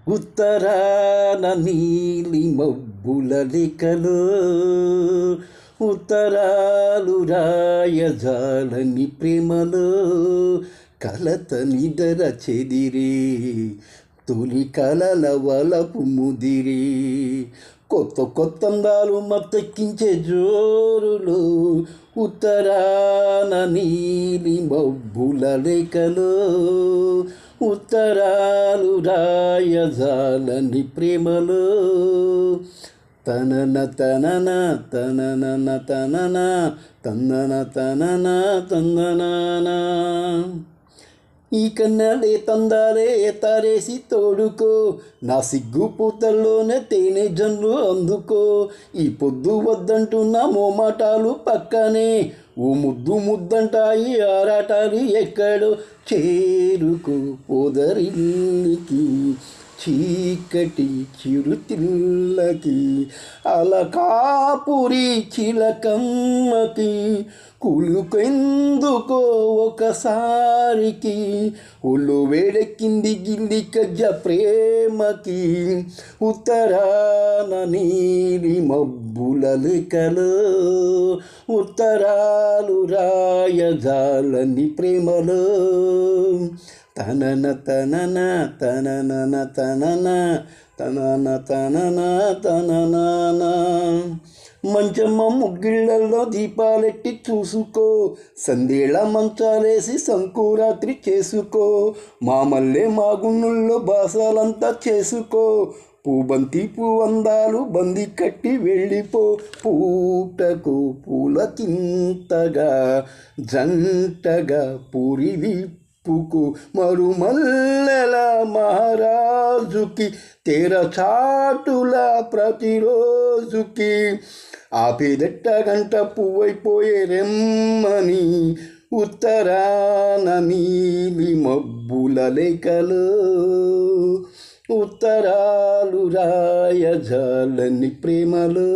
ఉత్తరాన నీలి మబ్బుల రేఖలో ఉత్తరాలు రాయజాలని ప్రేమలో కలత నిదర చెదిరి తొలి కలల వలపు ముదిరి కొత్త కొత్త అందాలు మత్తెక్కించే జోరులు ఉత్తరాన నీలి మబ్బుల రేఖలో ఉత్తరాలు రాయజాలని ప్రేమలో తనన తనన తనన తనన తన్నన తనన తందనానా ఈ కన్నలే తందాలే తారేసి తోడుకో నా సిగ్గు పూతల్లోనే తేనె జన్లు అందుకో ఈ పొద్దు వద్దంటున్న మోమాటాలు పక్కనే ఓ ముద్దు ముద్దంటాయి ఆరాటాలు ఎక్కడో చేరుకో పోదరిల్లికి చీకటి చిరుతిల్లకి అలకాపురి చిలకమ్మకి కులుకెందుకో ఒకసారికి ఒళ్ళు వేడెక్కింది గిల్లి కజ్జ ప్రేమకి ఉత్తరాన నీలి మబ్బుల రేఖలో ఉత్తరాలు రాయజాలని ప్రేమలో తనన తనన తనన తనన తనన తనన తననాన మంచమ్మ ముగ్గిళ్ళల్లో దీపాలెట్టి చూసుకో సందేళ మంచాలేసి సంకురాత్రి చేసుకో మామల్లే మాగున్నుల్లో బాసాలంతా చేసుకో పూబంతి పూవందాలు బంది కట్టి వెళ్ళిపో పూటకు పూలకింతగా జంటగా పూరివి మరుమల్లెల మహారాజుకి తెర చాటుల ప్రతిరోజుకి ఆపేదెట్ట గంట పువ్వైపోయే రెమ్మని ఉత్తరాన నీలి మబ్బుల రేఖలో ఉత్తరాలు రాయజాలని ప్రేమలో